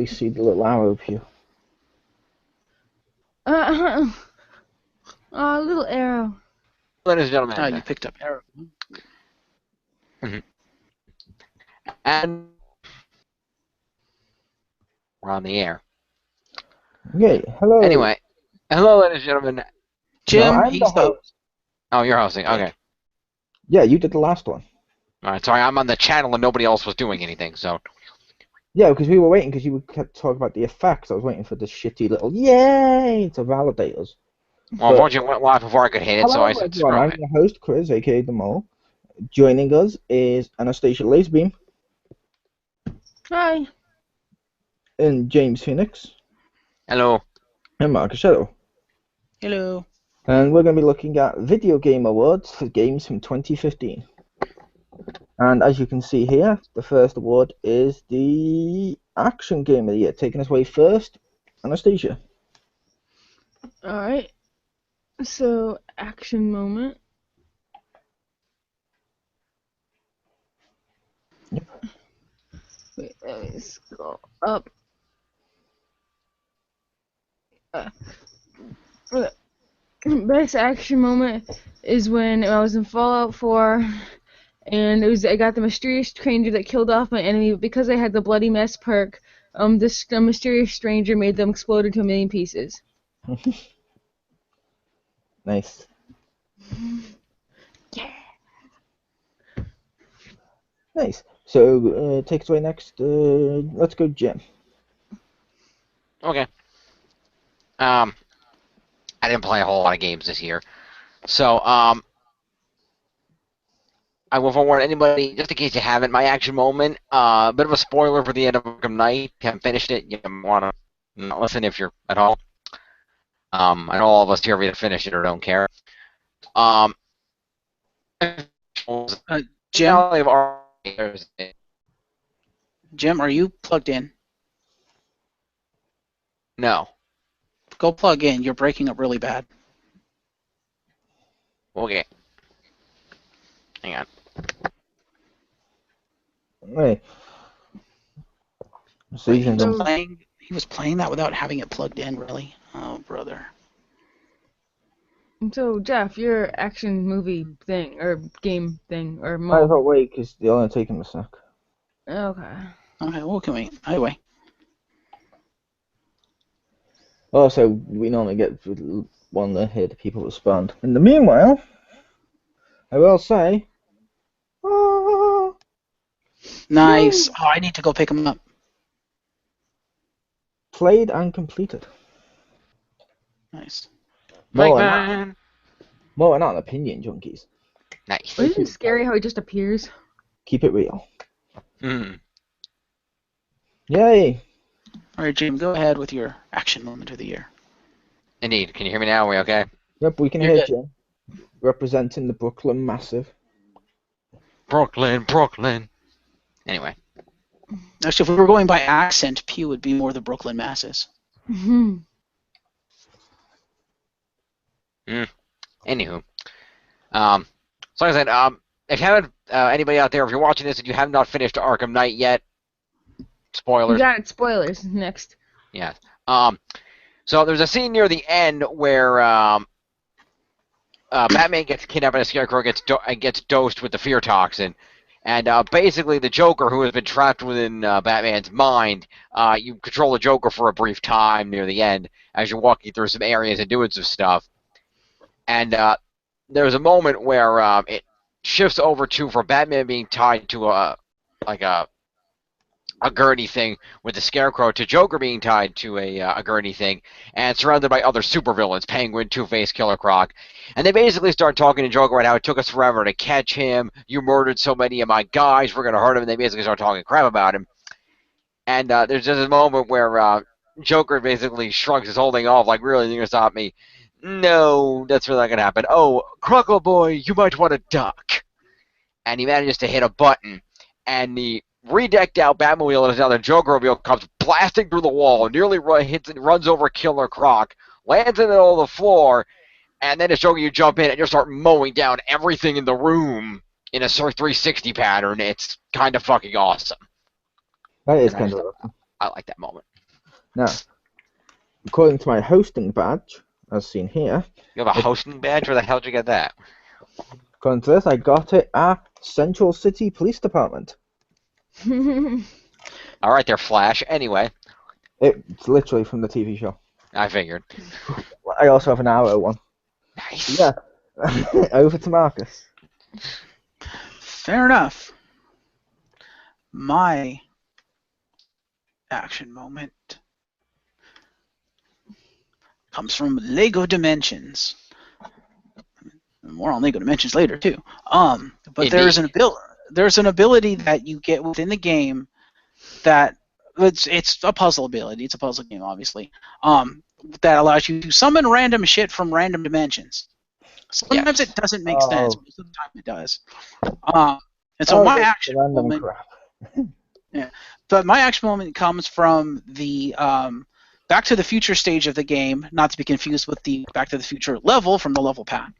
least see the little arrow view. Little arrow. Ladies and gentlemen. Ah, you picked up arrow. And we're on the air. Okay, hello. Anyway, hello, ladies and gentlemen. Jim, No, I'm he's the the host. Oh, you're hosting. Okay. Yeah, you did the last one. All right. Sorry, I'm on the channel and nobody else was doing anything. So. Yeah, because we were waiting because you kept talking about the effects. I was waiting for the shitty little yay to validate us. Well, unfortunately, it went live before I could hit it, so I said everyone, screw I'm it. your host, Chris, aka The Mole. Joining us is Anastasia Lacebeam. Hi. And James Phoenix. Hello. And Marcus Shadow. Hello. And we're going to be looking at Video Game Awards for games from 2015. And as you can see here, the first award is the Action Game of the Year. Taking us away first, Anastasia. Alright. So, action moment. Yep. Wait, let me scroll up. Best action moment is when I was in Fallout 4, and I got the mysterious stranger that killed off my enemy, but because I had the bloody mess perk, the mysterious stranger made them explode into a million pieces. Nice. Yeah. Nice. So, take us away next. Let's go, Jim. Okay. I didn't play a whole lot of games this year, so I will forewarn anybody, just in case you haven't, my action moment. A bit of a spoiler for the end of Arkham Knight. Haven't finished it. You want to not listen if you're at home. I know all of us here either finish it or don't care. Jim, are you plugged in? No. Go plug in. You're breaking up really bad. Okay. Hang on. Hey. So Wait, he was playing that without having it plugged in, really? Oh, brother. So, Jeff, your action movie thing, or game thing, or I mode. thought wait, because they're only taking a sec. Okay. Okay, well, can we? Anyway. Also, we normally get one to hear the people respond. In the meanwhile, I will say, Nice. Oh, I need to go pick him up. Played and completed. Nice. More and not an opinion, junkies. Nice. Isn't it scary how he just appears? Keep it real. Hmm. Yay! All right, Jim, go ahead with your action moment of the year. Indeed. Can you hear me now? Are we okay? Yep, we can You're hear good. Jim representing the Brooklyn Massive. Brooklyn. Anyway. Actually, if we were going by accent, Pew would be more the Brooklyn Masses. Mm-hmm. Anywho. So like I said, if you haven't, anybody out there, if you're watching this and you have not finished Arkham Knight yet, spoilers. You got it. Spoilers. Next. Yeah. So there's a scene near the end where Batman gets kidnapped and a Scarecrow gets dosed with the fear toxin, and basically the Joker, who has been trapped within Batman's mind, you control the Joker for a brief time near the end as you're walking through some areas and doing some stuff, and there's a moment where it shifts over for Batman being tied to a gurney thing with the Scarecrow to Joker being tied to a gurney thing and surrounded by other supervillains, Penguin, Two-Face, Killer Croc. And they basically start talking to Joker about how it took us forever to catch him, you murdered so many of my guys, we're going to hurt him, and they basically start talking crap about him. And there's just a moment where Joker basically shrugs his whole thing off, like, really, you're going to stop me? No, that's really not going to happen. Oh, Cruckle Boy, you might want to duck. And he manages to hit a button, and the redecked out Batmobile and another Joker-mobile comes blasting through the wall, nearly runs over Killer Croc, lands in the middle of the floor, and then it's Joker, you jump in and you start mowing down everything in the room in a 360 pattern. It's kind of fucking awesome. That is kind of awesome. I like that moment. Now, according to my hosting badge, as seen here, You have a hosting badge? Where the hell did you get that? according to this, I got it at Central City Police Department. All right, there, Flash. Anyway, It's literally from the TV show. I figured. I also have an Arrow one. Nice. Yeah. Over to Marcus. Fair enough. My action moment comes from Lego Dimensions. More on Lego Dimensions later too. But there's an ability that you get within the game that it's a puzzle ability. It's a puzzle game, obviously. That allows you to summon random shit from random dimensions. Sometimes Yes. it doesn't make sense. Most of the time it does. And so my action moment. Crap. Yeah. But my action moment comes from the Back to the Future stage of the game, not to be confused with the Back to the Future level from the level pack,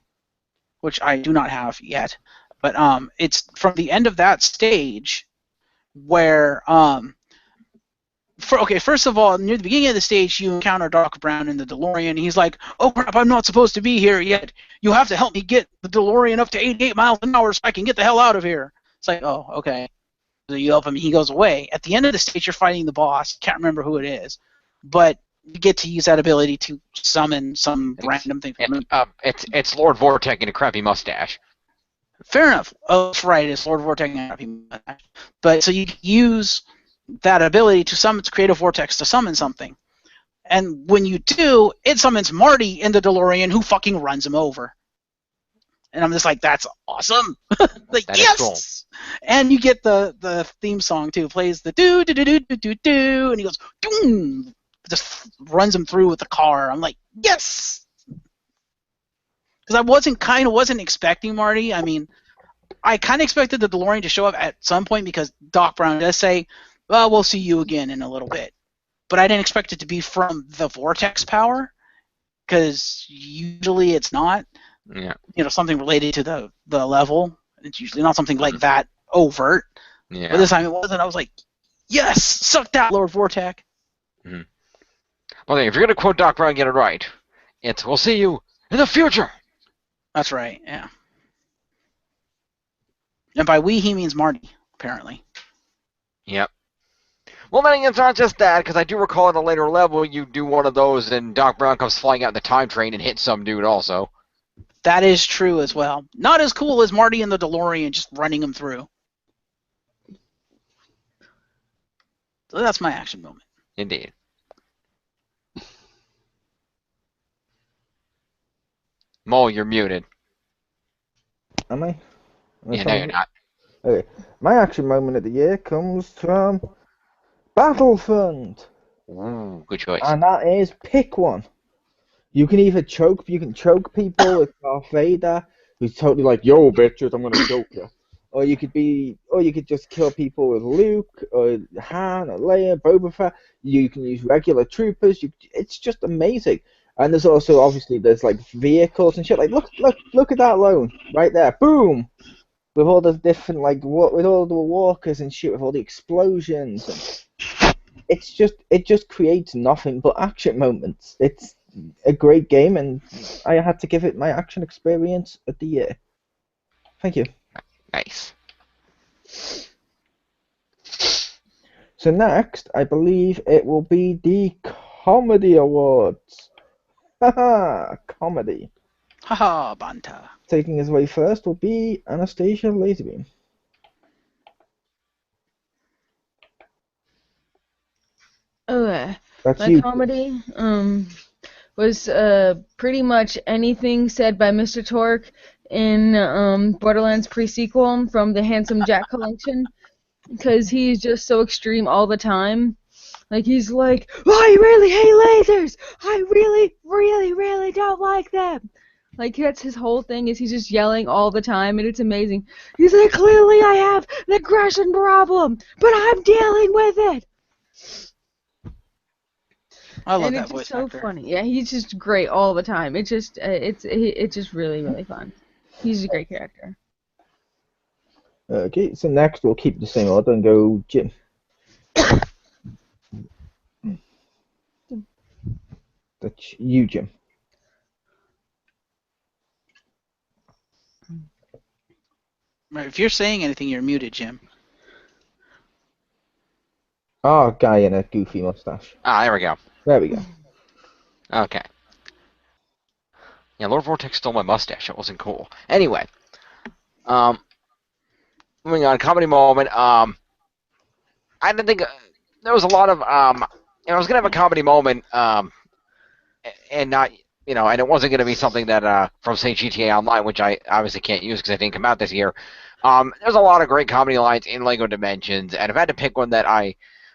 which I do not have yet. But it's from the end of that stage where first of all, near the beginning of the stage, you encounter Doc Brown in the DeLorean. He's like, "Oh crap, I'm not supposed to be here yet. You have to help me get the DeLorean up to 88 miles an hour so I can get the hell out of here." It's like, "Oh, okay." So you help him, he goes away. At the end of the stage, you're fighting the boss. Can't remember who it is, but you get to use that ability to summon some random thing. It's Lord Vortek in a crappy mustache. Fair enough. Oh, that's right. It's Lord Vortex and a crappy mustache. But so you use that ability to create a vortex to summon something. And when you do, it summons Marty in the DeLorean, who fucking runs him over. And I'm just like, that's awesome. Like, That is yes! cool. And you get the theme song, too. It plays the do-do-do-do-do-do, and he goes, doom! Just runs him through with the car. I'm like, yes! Because I wasn't expecting Marty. I mean, I kind of expected the DeLorean to show up at some point because Doc Brown does say, "Well, we'll see you again in a little bit." But I didn't expect it to be from the vortex power, because usually it's not. Yeah. Something related to the level. It's usually not something like that overt. Yeah. But this time it wasn't. I was like, yes, suck that, Lord Vortex. Mm-hmm. Well, if you're gonna quote Doc Brown, get it right. It's "We'll see you in the future." That's right. Yeah. And by we, he means Marty, apparently. Yep. Well, then it's not just that, because I do recall at a later level you do one of those and Doc Brown comes flying out in the time train and hits some dude also. That is true as well. Not as cool as Marty in the DeLorean just running him through. So that's my action moment. Indeed. Mole, you're muted. Am I? Yeah, no, you're not. Okay. My action moment of the year comes from Battlefront. Ooh, good choice. And that is pick one. You can choke people with Darth Vader, who's totally like, "Yo, bitches, I'm gonna choke you." Or you could just kill people with Luke, or Han, or Leia, Boba Fett. You can use regular troopers. It's just amazing. And there's like vehicles and shit. Like, look at that alone right there. Boom! With all the different with all the walkers and shit, with all the explosions. And it just creates nothing but action moments. It's a great game, and I had to give it my action experience of the year. Thank you. Nice. So next, I believe it will be the Comedy Awards. Haha, comedy. Haha, Banta. Taking his way first will be Anastasia Laserbeam. Okay. That's My you. comedy was pretty much anything said by Mr. Torque in Borderlands pre-sequel from the Handsome Jack collection, because he's just so extreme all the time. Like, he's like, "I really hate lasers! I really, really, really don't like them!" Like, that's his whole thing, is he's just yelling all the time, and it's amazing. He's like, "Clearly I have an aggression problem, but I'm dealing with it!" I love And that it's voice just so actor. funny. Yeah, he's just great all the time. It's just really, really fun. He's a great character. Okay, so next we'll keep the same order and go Jim. You, Jim. If you're saying anything, you're muted, Jim. Oh, guy in a goofy mustache. Ah, there we go. There we go. Okay. Yeah, Lord Vortex stole my mustache. It wasn't cool. Anyway, moving on. Comedy moment. I didn't think there was a lot of I was gonna have a comedy moment. And not and it wasn't gonna be something that from say GTA Online, which I obviously can't use because I didn't come out this year. There's a lot of great comedy lines in Lego Dimensions, and if I had to pick one that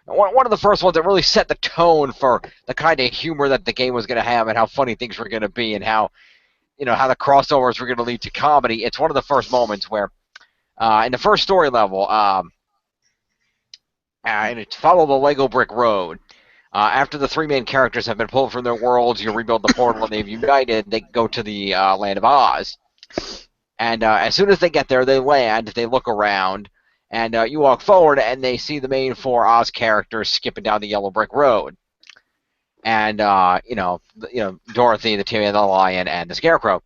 one of the first ones that really set the tone for the kind of humor that the game was going to have and how funny things were going to be and how how the crossovers were going to lead to comedy. It's one of the first moments where in the first story level, and it's Follow the Lego Brick Road. After the three main characters have been pulled from their worlds, you rebuild the portal and they've united, they go to the land of Oz. And as soon as they get there, they land, they look around, and you walk forward and they see the main four Oz characters skipping down the yellow brick road. And, Dorothy, the Timmy and the Lion, and the Scarecrow.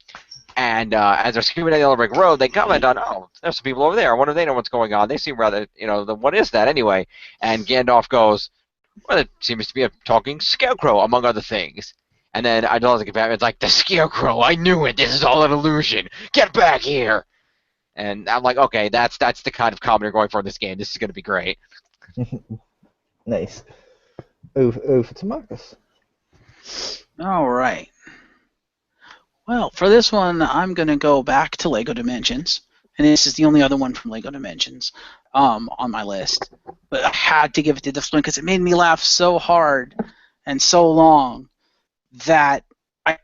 And as they're skipping down the yellow brick road, they comment on, oh, there's some people over there. I wonder if they know what's going on. They seem rather, what is that anyway? And Gandalf goes, well, it seems to be a talking scarecrow, among other things. And then I don't think it's like, the scarecrow, I knew it, this is all an illusion, get back here! And I'm like, okay, that's the kind of comedy we're going for in this game, this is going to be great. Nice. Over to Marcus. All right. Well, for this one, I'm going to go back to Lego Dimensions. And this is the only other one from Lego Dimensions on my list. But I had to give it to this one because it made me laugh so hard and so long that I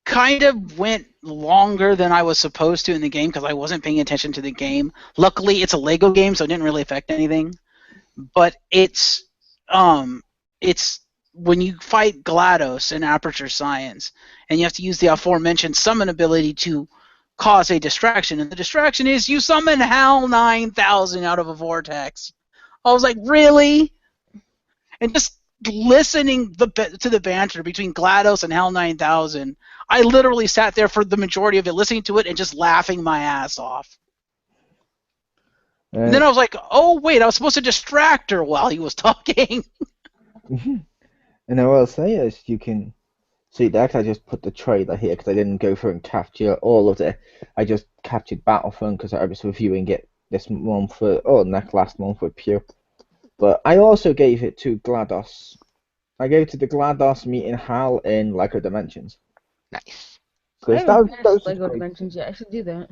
kind of went longer than I was supposed to in the game because I wasn't paying attention to the game. Luckily, it's a Lego game, so it didn't really affect anything. But it's when you fight GLaDOS in Aperture Science, and you have to use the aforementioned summon ability to cause a distraction, and the distraction is you summon HAL 9000 out of a vortex. I was like, really? And just listening to the banter between GLaDOS and HAL 9000, I literally sat there for the majority of it, listening to it and just laughing my ass off. And then I was like, oh, wait, I was supposed to distract her while he was talking. And I will say is you can see that I just put the trailer here because I didn't go through and capture all of it. I just captured Battlefront because I was reviewing it this month last month with Pew. But I also gave it to GLaDOS. I gave it to the GLaDOS meeting HAL in Lego Dimensions. Nice. I haven't finished Lego Dimensions yet. I should do that.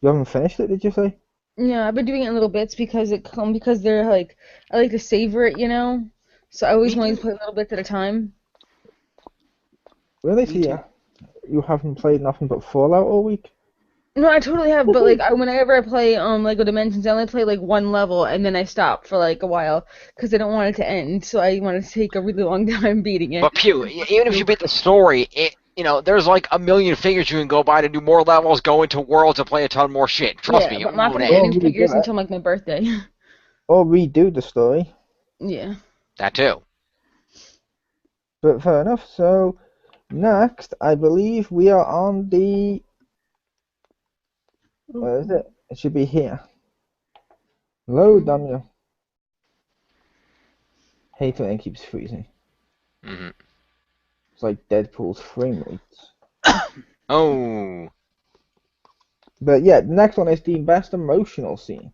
You haven't finished it, did you say? Yeah, I've been doing it in little bits because they're like, I like to savor it, So I always want to play little bits at a time. Really? So you haven't played nothing but Fallout all week? No, I totally have, but whenever I play Lego Dimensions, I only play like one level and then I stop for like a while because I don't want it to end. So I want to take a really long time beating it. But Pew, even if you beat the story, there's like a million figures you can go by to do more levels, go into worlds, and play a ton more shit. Trust me. But I'm not gonna get any figures until like my birthday. Or redo the story. Yeah. That too. But fair enough. So next, I believe we are on the. Where is it? It should be here. Load, damn you. Hate when it keeps freezing. Mm-hmm. It's like Deadpool's frame rates. Oh. But yeah, the next one is the best emotional scene.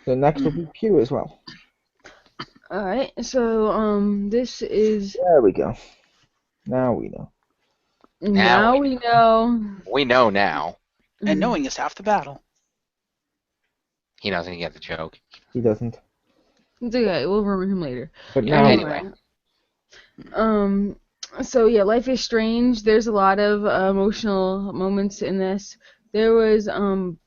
So next will be Pew as well. Alright, so this is. There we go. Now we know. Now we know. We know now. And knowing is half the battle. He doesn't get the joke. He doesn't. It's okay, we'll remember him later. But now anyway. So yeah, Life is Strange. There's a lot of emotional moments in this. There was one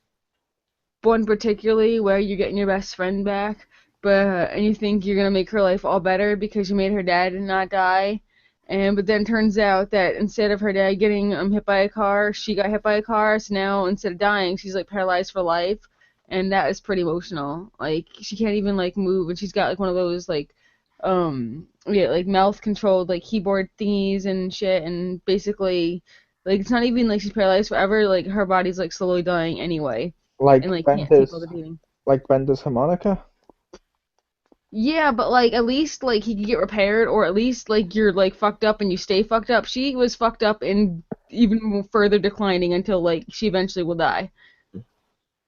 particularly where you're getting your best friend back, and you think you're gonna make her life all better because you made her dad not die, but then it turns out that instead of her dad getting hit by a car, she got hit by a car. So now instead of dying, she's like paralyzed for life, and that is pretty emotional. Like she can't even like move, and she's got like one of those like yeah, like mouth controlled like keyboard thingies and shit, and basically like it's not even like she's paralyzed forever, like her body's like slowly dying anyway, and Like like can't take all the Bender's, beating. like Bender's harmonica. Yeah, but like at least like he could get repaired, or at least like you're like fucked up and you stay fucked up. She was fucked up and even further declining until like she eventually will die.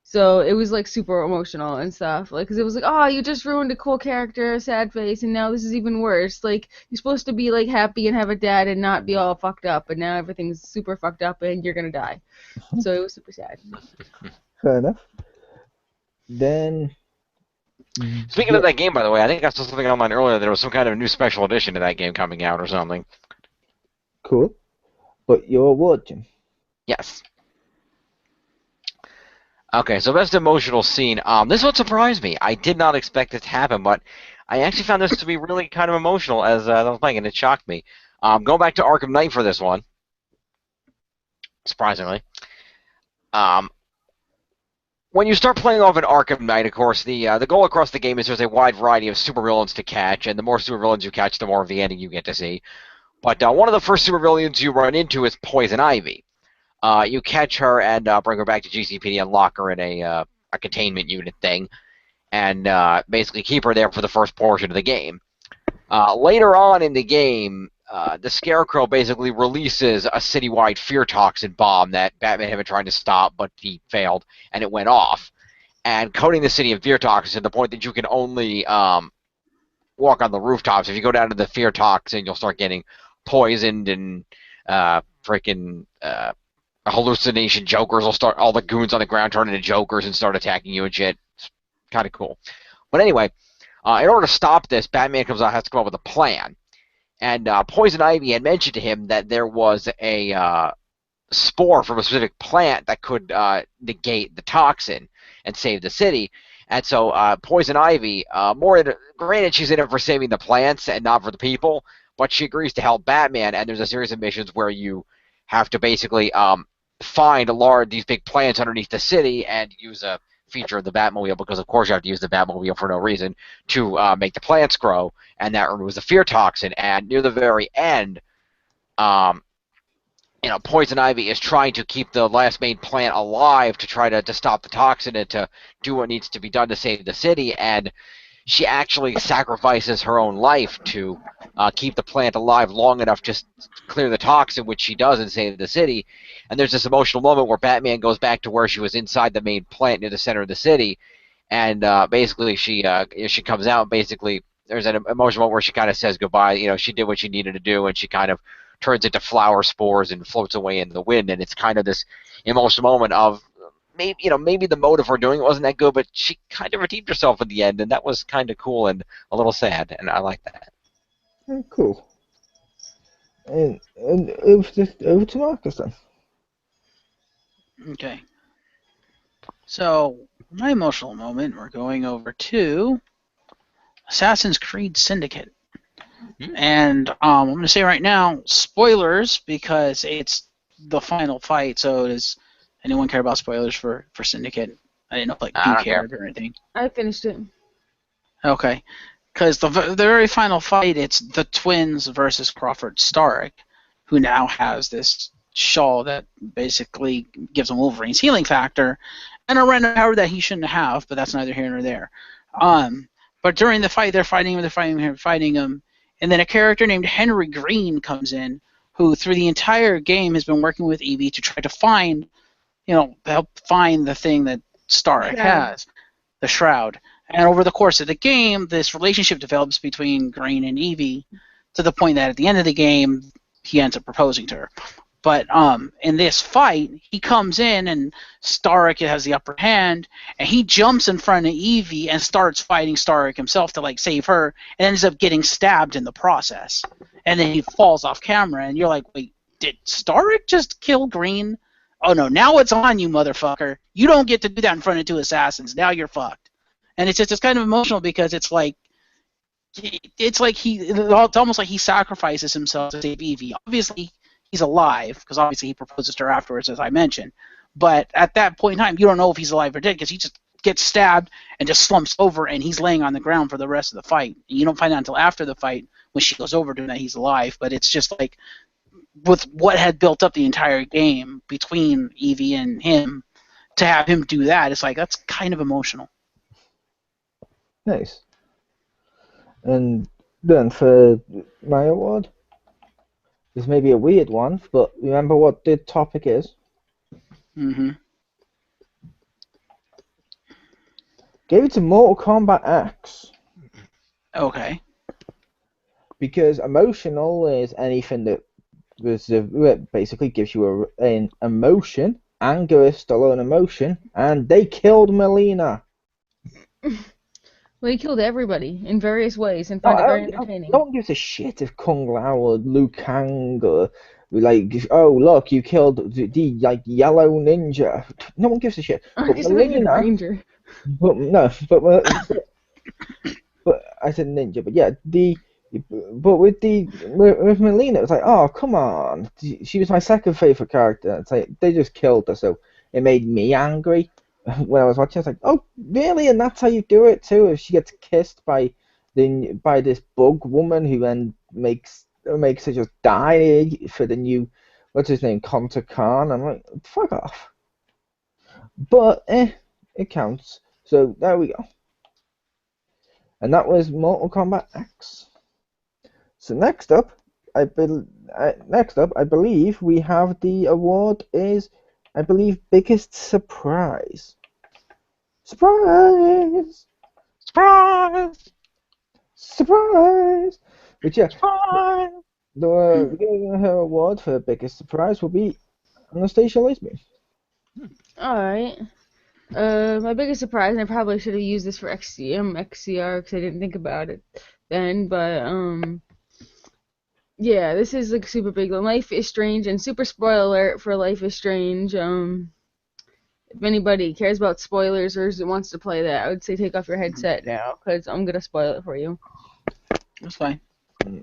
So it was like super emotional and stuff, like, 'cause it was like, oh, you just ruined a cool character, a sad face, and now this is even worse. Like you're supposed to be like happy and have a dad and not be all fucked up, and now everything's super fucked up and you're gonna die. So it was super sad. Fair enough. Then, Speaking of that game, by the way, I think I saw something online earlier. There was some kind of new special edition to that game coming out or something. cool. But your award, Jim. Yes. Okay, so best emotional scene. This one surprised me. I did not expect it to happen, but I actually found this to be really kind of emotional as I was playing, and it shocked me. Going back to Arkham Knight for this one, surprisingly. When you start playing off an Arkham Knight, of course, the goal across the game is there's a wide variety of supervillains to catch, and the more supervillains you catch, the more of the ending you get to see. But one of the first supervillains you run into is Poison Ivy. You catch her and bring her back to GCPD and lock her in a containment unit thing, and basically keep her there for the first portion of the game. Later on in the game, the Scarecrow basically releases a citywide fear toxin bomb that Batman had been trying to stop, but he failed, and it went off, and coating the city in fear toxin to the point that you can only walk on the rooftops. If you go down to the fear toxin, you'll start getting poisoned, and freaking hallucination jokers will start, all the goons on the ground turn into jokers and start attacking you and shit. It's kind of cool. But anyway, in order to stop this, Batman has to come up with a plan. And Poison Ivy had mentioned to him that there was a spore from a specific plant that could negate the toxin and save the city. And so Poison Ivy, granted she's in it for saving the plants and not for the people, but she agrees to help Batman, and there's a series of missions where you have to basically find these big plants underneath the city and use a feature of the Batmobile, because of course you have to use the Batmobile for no reason, to make the plants grow, and that removes the fear toxin. And near the very end, Poison Ivy is trying to keep the last main plant alive to try to stop the toxin and to do what needs to be done to save the city, and she actually sacrifices her own life to keep the plant alive long enough to clear the toxin, which she does, and save the city. And there's this emotional moment where Batman goes back to where she was inside the main plant near the center of the city, and basically she comes out, and basically there's an emotional moment where she kind of says goodbye. She did what she needed to do, and she kind of turns into flower spores and floats away in the wind. And it's kind of this emotional moment of maybe the motive for doing it wasn't that good, but she kind of redeemed herself in the end, and that was kind of cool and a little sad, and I like that. Cool. And over to Marcus then. Okay. So, my emotional moment, we're going over to Assassin's Creed Syndicate. And I'm going to say right now, spoilers, because it's the final fight. So does anyone care about spoilers for Syndicate? I didn't know if you cared or anything. I finished it. Okay. Because the very final fight, it's the twins versus Crawford Starrick, who now has this shawl that basically gives him Wolverine's healing factor, and a random power that he shouldn't have, but that's neither here nor there. But during the fight, they're fighting him, and then a character named Henry Green comes in, who through the entire game has been working with Evie to try to find, help find the thing that Starrick has, the Shroud. And over the course of the game, this relationship develops between Green and Evie to the point that at the end of the game, he ends up proposing to her. But in this fight, he comes in and Starrick has the upper hand, and he jumps in front of Evie and starts fighting Starrick himself to save her, and ends up getting stabbed in the process. And then he falls off camera, and you're like, wait, did Starrick just kill Green? Oh no, now it's on you, motherfucker. You don't get to do that in front of two assassins. Now you're fucked. And it's kind of emotional because it's almost like he sacrifices himself to save Evie. Obviously, he's alive, because obviously he proposes to her afterwards, as I mentioned. But at that point in time, you don't know if he's alive or dead, because he just gets stabbed and just slumps over, and he's laying on the ground for the rest of the fight. And you don't find out until after the fight when she goes over to him that he's alive. But it's just like, with what had built up the entire game between Evie and him, to have him do that, it's like, that's kind of emotional. Nice. And then for my award, this may be a weird one, but remember what the topic is? Mm-hmm. Gave it to Mortal Kombat X. Okay. Because emotional is anything that basically gives you an emotion. Anger is still an emotion, and they killed Melina. Well, he killed everybody in various ways and found it very entertaining. No one gives a shit if Kung Lao or Liu Kang or like, oh look, you killed the like yellow ninja. No one gives a shit. But Melina, ranger. But I said ninja. But yeah, but with Melina, it's like, oh come on, she was my second favorite character. It's like they just killed her, so it made me angry. When I was watching, I was like, "Oh, really?" And that's how you do it too. If she gets kissed by this bug woman who then makes her just die for the new, what's his name, Conta Khan. I'm like, fuck off. But it counts. So there we go. And that was Mortal Kombat X. So next up, I believe we have the award is, I believe, biggest surprise. Surprise! Surprise! Surprise! But yeah, Surprise! her award for biggest surprise will be Anastasia Lesbian. Alright. My biggest surprise, and I probably should have used this for XCR because I didn't think about it then, but yeah, this is like super big. Life is Strange, and super spoiler alert for Life is Strange. If anybody cares about spoilers or wants to play that, I would say take off your headset now, because I'm gonna spoil it for you. That's fine. No.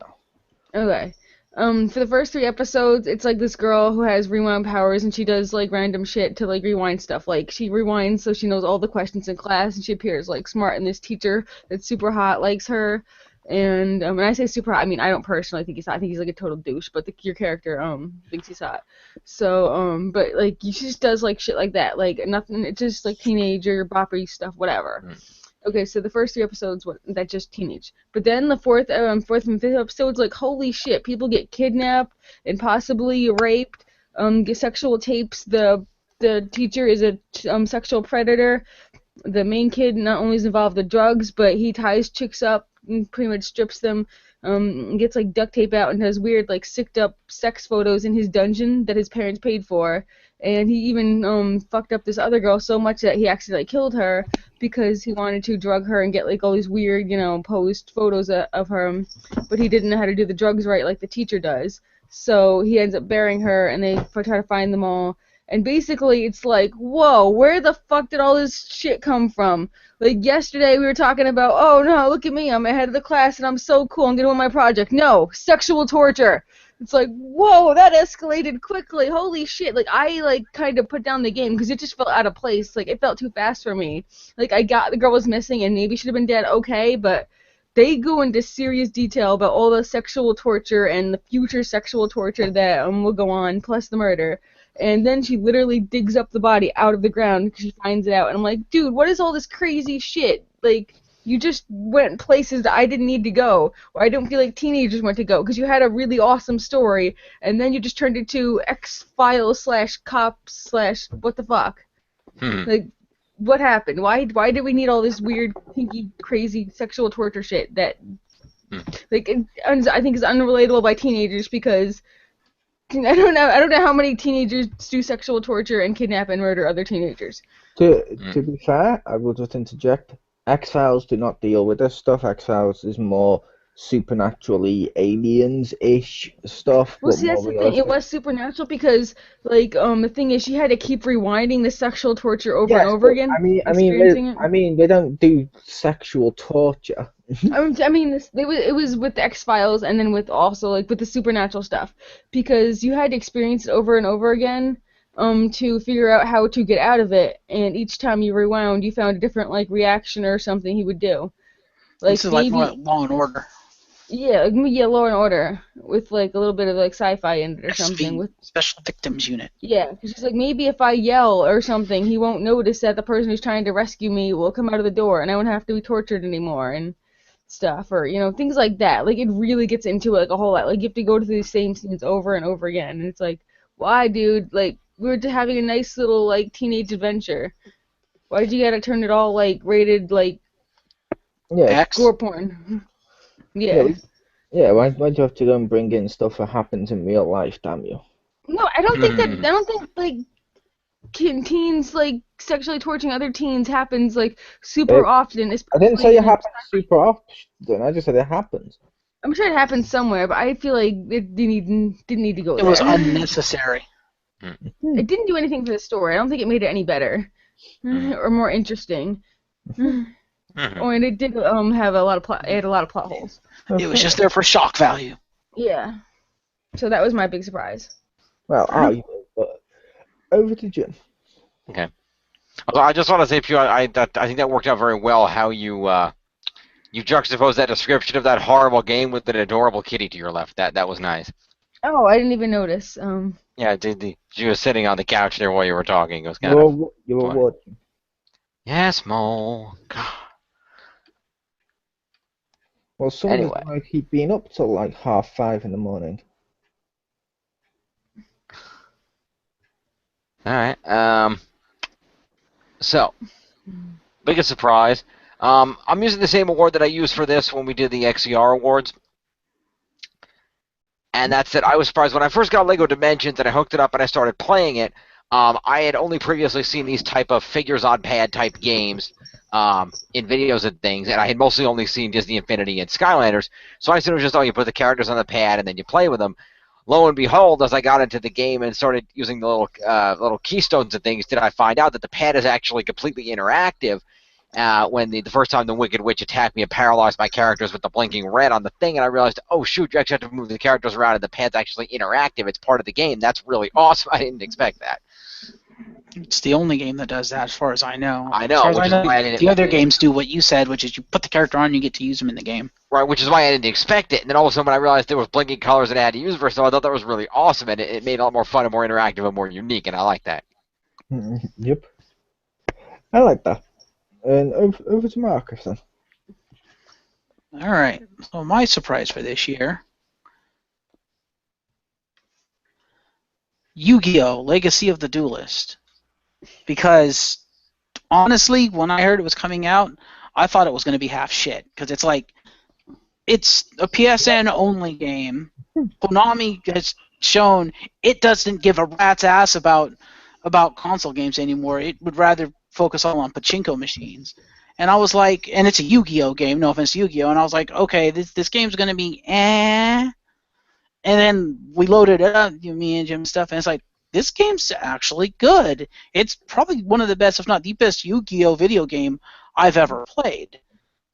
Okay. For the first 3 episodes, it's like this girl who has rewind powers, and she does like random shit to like rewind stuff. Like she rewinds so she knows all the questions in class, and she appears like smart, and this teacher that's super hot likes her. And when I say super hot, I mean I don't personally think he's hot. I think he's like a total douche, but your character thinks he's hot. So but like she just does like shit like that, like nothing. It's just like teenager boppy stuff, whatever. Okay, so the first 3 episodes, that's just teenage. But then the fourth and fifth episodes, like, holy shit, people get kidnapped and possibly raped, get sexual tapes. The teacher is a sexual predator. The main kid not only is involved with drugs, but he ties chicks up and pretty much strips them, gets like duct tape out and does weird like sicked up sex photos in his dungeon that his parents paid for. And he even fucked up this other girl so much that he accidentally killed her because he wanted to drug her and get like all these weird, posed photos of her, but he didn't know how to do the drugs right like the teacher does. So he ends up burying her, and they try to find them all. And basically, it's like, whoa, where the fuck did all this shit come from? Like, yesterday we were talking about, oh no, look at me, I'm ahead of the class and I'm so cool, I'm gonna win my project. No, sexual torture. It's like, whoa, that escalated quickly. Holy shit. Like, I, like, kind of put down the game because it just felt out of place. Like, it felt too fast for me. Like, I got the girl was missing and maybe should have been dead, okay, but they go into serious detail about all the sexual torture and the future sexual torture that will go on, plus the murder. And then she literally digs up the body out of the ground because she finds it out. And I'm like, dude, what is all this crazy shit? Like, you just went places that I didn't need to go, or I don't feel like teenagers went to go, because you had a really awesome story, and then you just turned it to X-Files / cops / what the fuck? Like, what happened? Why did we need all this weird, kinky, crazy sexual torture shit that, like, I think is unrelatable by teenagers, because I don't know how many teenagers do sexual torture and kidnap and murder other teenagers. To be fair, I will just interject. X-Files do not deal with this stuff. X-Files is more supernaturally aliens-ish stuff. Well, see, that's the thing. It was supernatural because, like, the thing is, she had to keep rewinding the sexual torture over and over again. I mean, they don't do sexual torture. I mean, it was with the X-Files and then with also like with the supernatural stuff, because you had to experience it over and over again. to figure out how to get out of it, and each time you rewound, you found a different like reaction or something he would do. Like This is like maybe Law and Order. yeah, like maybe Law and Order with like a little bit of like sci-fi in it or something. SV, With Special Victims Unit. yeah, because she's like maybe if I yell or something, he won't notice that the person who's trying to rescue me will come out of the door, and I won't have to be tortured anymore and stuff, or things like that. Like it really gets into it like a whole lot. Like you have to go through the same scenes over and over again, and it's like, why, dude? Like we were having a nice little like teenage adventure. Why'd you gotta turn it all like rated like Yeah, X. gore porn? yeah, Yeah. yeah. Why'd you have to go and bring in stuff that happens in real life? Damn you! No, I don't think that. I don't think like teens like sexually torturing other teens happens like super often. I didn't say Especially it happens super often. I just said it happens. I'm sure it happens somewhere, but I feel like it didn't need to go It there. was unnecessary. It didn't do anything for the story. I don't think it made it any better or more interesting. Oh, and it did have a lot of plot. It had a lot of plot holes. It was just there for shock value. Yeah. So that was my big surprise. Well, but over to Jim. Okay. Although I just want to say, Pew, I think that worked out very well. How you juxtaposed that description of that horrible game with an adorable kitty to your left. That was nice. Oh, I didn't even notice. Yeah, she was sitting on the couch there while you were talking. It was kind of. You were funny. watching. Yes, Mo. God. Well, someone's Anyway. like he'd been up till like 5:30 in the morning. All right. So, biggest surprise. I'm using the same award that I used for this when we did the XCR awards. And that's that I was surprised when I first got Lego Dimensions and I hooked it up and I started playing it. I had only previously seen these type of figures on pad type games in videos and things, and I had mostly only seen Disney Infinity and Skylanders. So I assumed it was just, you put the characters on the pad and then you play with them. Lo and behold, as I got into the game and started using the little keystones and things, did I find out that the pad is actually completely interactive. When the first time the Wicked Witch attacked me and paralyzed my characters with the blinking red on the thing, and I realized, oh shoot, you actually have to move the characters around and the pad's actually interactive. It's part of the game. That's really awesome. I didn't expect that. It's the only game that does that, as far as I know. I know, As far as which I is know, why I didn't- the other games do what you said, which is you put the character on and you get to use them in the game. Right, which is why I didn't expect it. And then all of a sudden when I realized there was blinking colors that I had to use for, so I thought that was really awesome, and it made it a lot more fun and more interactive and more unique, and I like that. Yep. I like that. And over to Marcus then. All right. So my surprise for this year, Yu-Gi-Oh! Legacy of the Duelist. Because honestly, when I heard it was coming out, I thought it was going to be half shit. Because it's like, it's a PSN only game. Konami has shown it doesn't give a rat's ass about console games anymore. It would rather focus all on pachinko machines. And I was like, and it's a Yu-Gi-Oh game, no offense to Yu-Gi-Oh, and I was like, okay, this game's gonna be eh. And then we loaded it up, me and Jim and stuff, and it's like, this game's actually good. It's probably one of the best, if not the best, Yu-Gi-Oh video game I've ever played.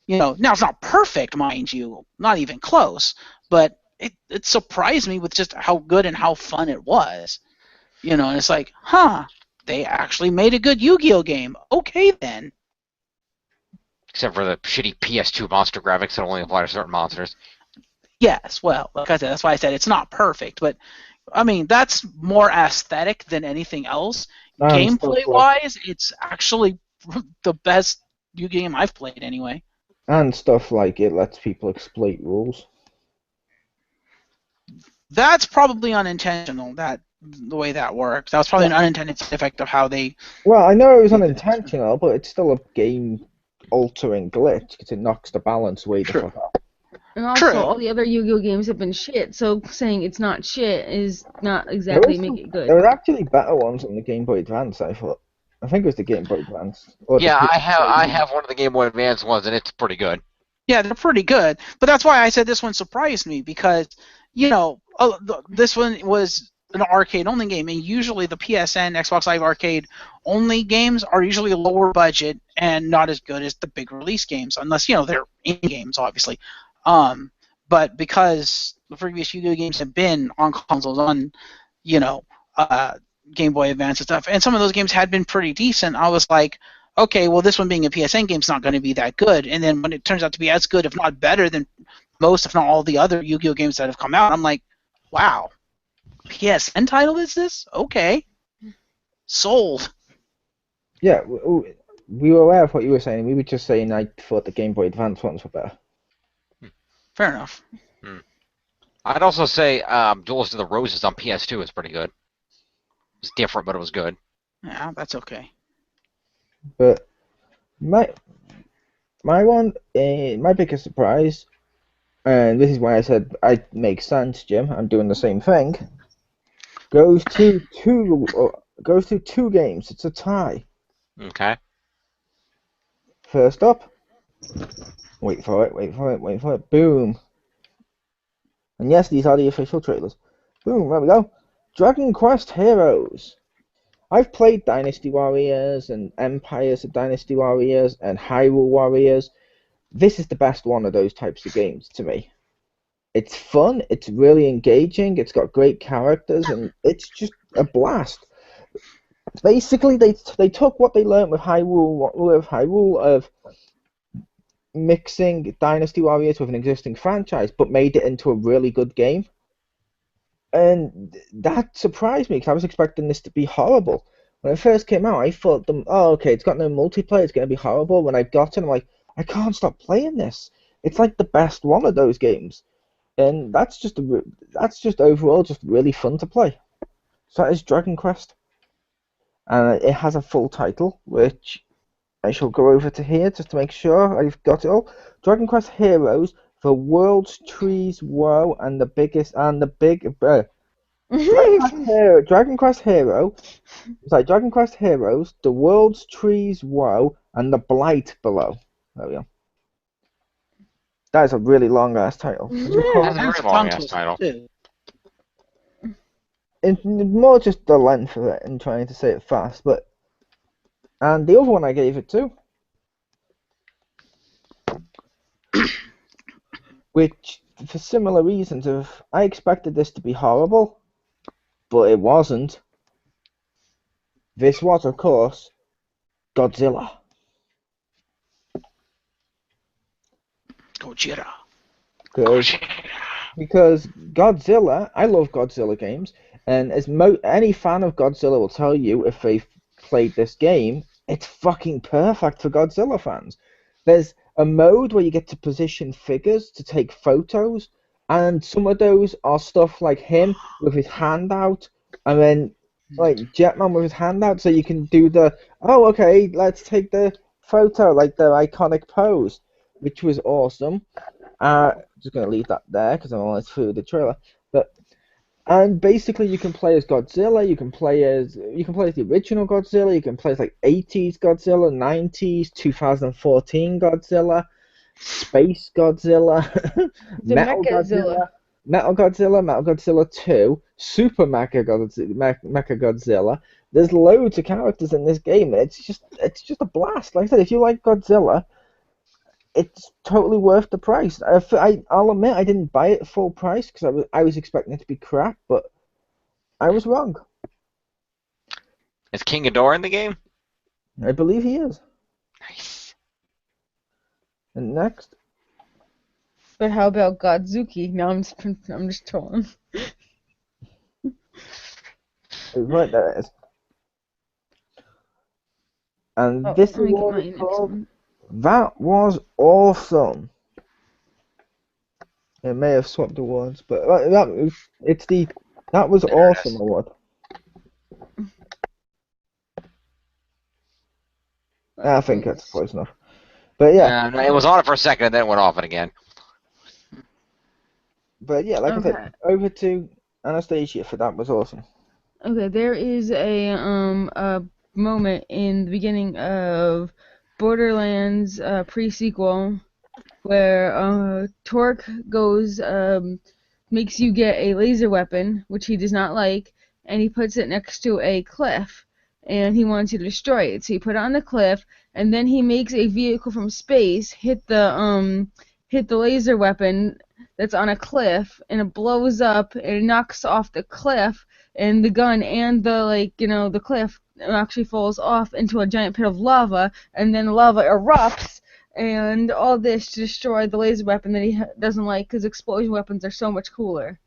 Now it's not perfect, mind you, not even close, but it surprised me with just how good and how fun it was. And it's like, they actually made a good Yu-Gi-Oh game. Okay, then. Except for the shitty PS2 monster graphics that only apply to certain monsters. Yes, well, like I said, that's why I said it's not perfect, but, I mean, that's more aesthetic than anything else. Gameplay-wise, it's actually the best Yu-Gi-Oh game I've played, anyway. And stuff like it lets people exploit rules. That's probably unintentional, the way that works. That was probably an unintended side effect of how they... Well, I know it was unintentional, but it's still a game-altering glitch because it knocks the balance way the fuck up. And also, all the other Yu-Gi-Oh games have been shit, so saying it's not shit is not exactly make it good. There were actually better ones on the Game Boy Advance, I thought. I think it was the Game Boy Advance. Yeah, I have one of the Game Boy Advance ones, and it's pretty good. Yeah, they're pretty good, but that's why I said this one surprised me, because, this one was an arcade-only game, and usually the PSN, Xbox Live Arcade-only games are usually a lower budget and not as good as the big release games, unless, they're indie games, obviously. But because the previous Yu-Gi-Oh games have been on consoles, on, Game Boy Advance and stuff, and some of those games had been pretty decent. I was like, okay, well, this one being a PSN game is not going to be that good. And then when it turns out to be as good, if not better than most, if not all the other Yu-Gi-Oh games that have come out, I'm like, wow, PSN title is this? Okay, sold. Yeah, we were aware of what you were saying. We were just saying I thought the Game Boy Advance ones were better. Fair enough. I'd also say Duels of the Roses on PS2 is pretty good. It's different, but it was good. Yeah, that's okay. But my biggest surprise, and this is why I said it makes sense, Jim. I'm doing the same thing. Goes to two games. It's a tie. Okay. First up, wait for it. Boom. And yes, these are the official trailers. Boom, there we go. Dragon Quest Heroes. I've played Dynasty Warriors and Empires of Dynasty Warriors and Hyrule Warriors. This is the best one of those types of games to me. It's fun, it's really engaging, it's got great characters, and it's just a blast. Basically, they took what they learned with Hyrule of mixing Dynasty Warriors with an existing franchise, but made it into a really good game. And that surprised me because I was expecting this to be horrible. When it first came out, I thought, okay, it's got no multiplayer, it's going to be horrible. When I got it, I'm like, I can't stop playing this. It's like the best one of those games. And that's just overall just really fun to play. So that is Dragon Quest. And it has a full title, which I shall go over to here just to make sure I've got it all. Dragon Quest Heroes, the world's trees woe, and the biggest and the big Dragon Quest Heroes, the world's trees woe, and the blight below. There we go. That is a really long ass title. That's a very long ass title. It's more just the length of it and trying to say it fast, and the other one I gave it to, which for similar reasons I expected this to be horrible, but it wasn't. This was, of course, Godzilla. Gojira. Because Godzilla, I love Godzilla games, and as any fan of Godzilla will tell you if they've played this game, it's fucking perfect for Godzilla fans. There's a mode where you get to position figures to take photos, and some of those are stuff like him with his hand out, and then like Jetman with his hand out, so you can do okay, let's take the photo, like the iconic pose, which was awesome. Just gonna leave that there because I'm almost through the trailer. And basically, you can play as Godzilla. You can play as the original Godzilla. You can play as like 80s Godzilla, 90s, 2014 Godzilla, Space Godzilla, Metal Godzilla, Metal Godzilla 2, Super Mecha Godzilla. There's loads of characters in this game. It's just a blast. Like I said, if you like Godzilla, it's totally worth the price. I'll admit I didn't buy it full price because I was expecting it to be crap, but I was wrong. Is King Ghidorah in the game? I believe he is. Nice. And next, But how about Godzuki? No, I'm just trolling. right there it is. And Oh, this let me get award my is next called one. That Was Awesome. It may have swapped awards, but it's the That Was There it Awesome is. award. I think that's close enough. But yeah, No, it was on it for a second and then it went off it again. like I said, over to Anastasia for That Was Awesome. Okay, there is a moment in the beginning of Borderlands pre-sequel where Torque goes makes you get a laser weapon, which he does not like, and he puts it next to a cliff, and he wants you to destroy it. So you put it on the cliff, and then he makes a vehicle from space hit the laser weapon, that's on a cliff, and it blows up, and it knocks off the cliff, and the gun and the cliff actually falls off into a giant pit of lava, and then lava erupts, and all this to destroy the laser weapon that he doesn't like, because explosion weapons are so much cooler.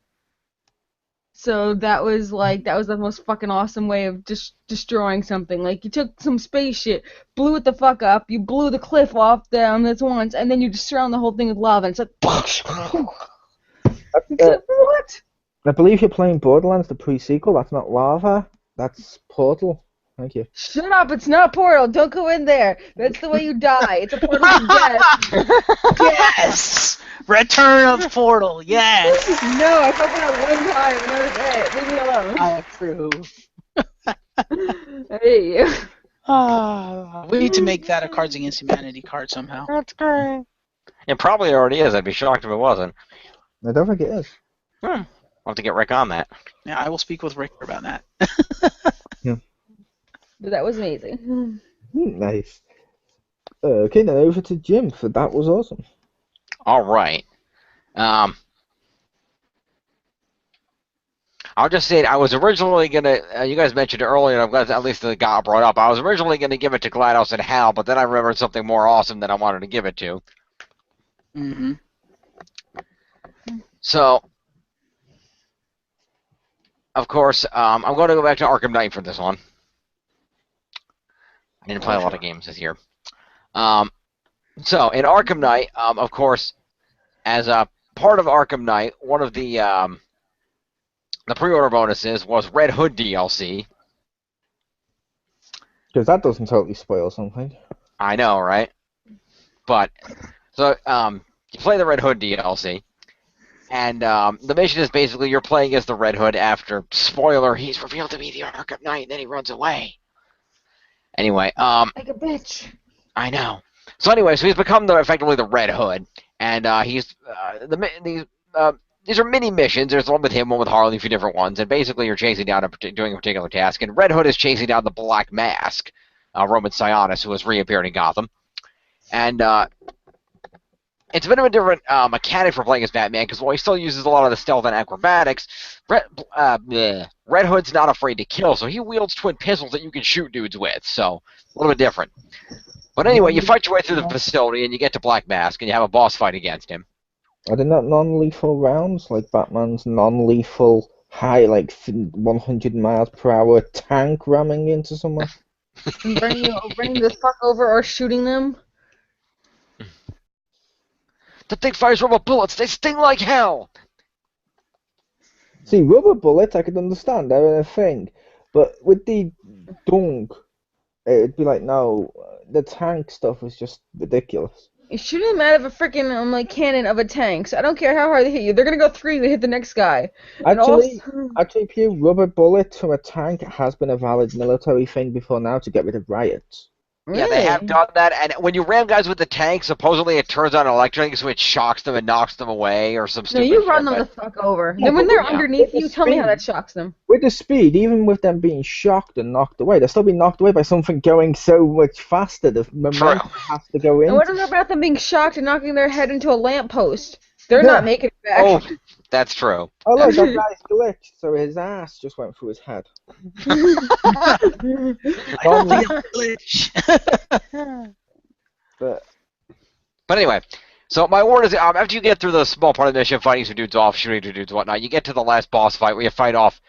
So that was the most fucking awesome way of just destroying something. Like, you took some space shit, blew it the fuck up, you blew the cliff off down this once, and then you just surround the whole thing with lava, and it's like, what? I believe you're playing Borderlands, the pre-sequel. That's not lava. That's Portal. Thank you. Shut up! It's not Portal. Don't go in there. That's the way you die. It's a portal to death. Yes! Return of Portal, yes! No, I felt that one time and that was it. Leave me alone. I approve. I hate you. We need to make that a Cards Against Humanity card somehow. That's great. It probably already is. I'd be shocked if it wasn't. I don't think it is. I'll have to get Rick on that. Yeah, I will speak with Rick about that. But that was amazing. Nice. Okay, then over to Jim for That Was Awesome. All right. I'll just say it. I was originally gonna. You guys mentioned it earlier, and I'm glad at least it got brought up. I was originally gonna give it to GLaDOS and Hal, but then I remembered something more awesome that I wanted to give it to. Mm-hmm. So, of course, I'm going to go back to Arkham Knight for this one. I didn't play a lot of games this year. So, in Arkham Knight, of course, as a part of Arkham Knight, one of the pre-order bonuses was Red Hood DLC. Because that doesn't totally spoil something. I know, right? But, so, you play the Red Hood DLC, and the mission is basically you're playing as the Red Hood after, spoiler, he's revealed to be the Arkham Knight, and then he runs away. Anyway, like a bitch. I know. So anyway, so he's become effectively the Red Hood, and these are mini missions. There's one with him, one with Harley, a few different ones, and basically you're chasing down doing a particular task. And Red Hood is chasing down the Black Mask, Roman Sionis, who has reappeared in Gotham, and it's a bit of a different mechanic for playing as Batman, because while he still uses a lot of the stealth and acrobatics, Red Hood's not afraid to kill, so he wields twin pistols that you can shoot dudes with, so a little bit different. But anyway, you fight your way through the facility, and you get to Black Mask, and you have a boss fight against him. Are they not non-lethal rounds, like Batman's non-lethal high, like 100 miles per hour tank ramming into someone? And running the fuck over or shooting them? The thing fires rubber bullets. They sting like hell. See, rubber bullets, I could understand, they're a thing. But with the dunk, it'd be like, no, the tank stuff is just ridiculous. You shoot him out of a freaking cannon of a tank. So I don't care how hard they hit you. They're gonna go through you and hit the next guy. Actually, pure rubber bullets from a tank has been a valid military thing before now to get rid of riots. Really? Yeah, they have done that, and when you ram guys with the tank, supposedly it turns on electric, so it shocks them and knocks them away, or some stupid No, you run shit, them but... the fuck over. Yeah, Then when they're yeah. underneath you, With the tell me how speed. that shocks them. With the speed, even with them being shocked and knocked away, they'll still be knocked away by something going so much faster. The momentum has to go in. And what about them being shocked and knocking their head into a lamppost? They're Yeah. not making it back. Oh, that's true. Oh look, that guy's glitched, so his ass just went through his head. But anyway, so my word is, after you get through the small part of the mission, fighting some dudes off, shooting some dudes, whatnot, you get to the last boss fight where you fight off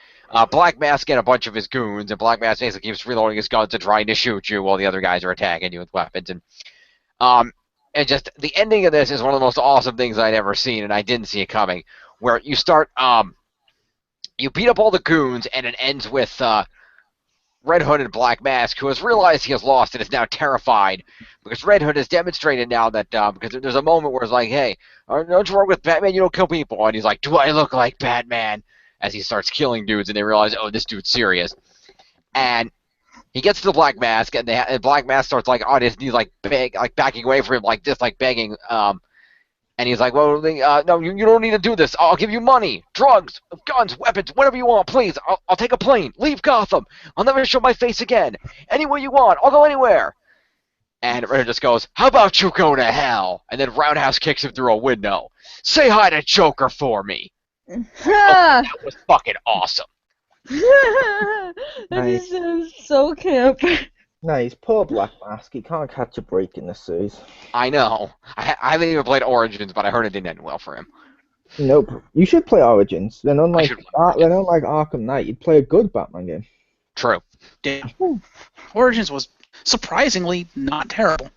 Black Mask and a bunch of his goons, and Black Mask basically keeps reloading his guns and trying to shoot you while the other guys are attacking you with weapons. And just the ending of this is one of the most awesome things I'd ever seen, and I didn't see it coming. Where you start, you beat up all the goons, and it ends with Red Hood and Black Mask, who has realized he has lost and is now terrified, because Red Hood has demonstrated now that, because there's a moment where it's like, hey, don't you work with Batman, you don't kill people, and he's like, do I look like Batman? As he starts killing dudes, and they realize, oh, this dude's serious. And he gets to the Black Mask, and Black Mask starts like on his knees, like backing away from him, like this, like begging. And he's like, well, no, you don't need to do this. I'll give you money, drugs, guns, weapons, whatever you want, please. I'll take a plane, leave Gotham. I'll never show my face again. Anywhere you want, I'll go anywhere. And Red just goes, how about you go to hell? And then Roundhouse kicks him through a window. Say hi to Joker for me. Ha! That was fucking awesome. That Nice. just sounds so camp. Nice. Poor Black Mask. He can't catch a break in this series. I know. I haven't even played Origins, but I heard it didn't end well for him. Nope. You should play Origins. Then unlike should play Origins. Arkham Knight, you'd play a good Batman game. True. Yeah. Origins was surprisingly not terrible.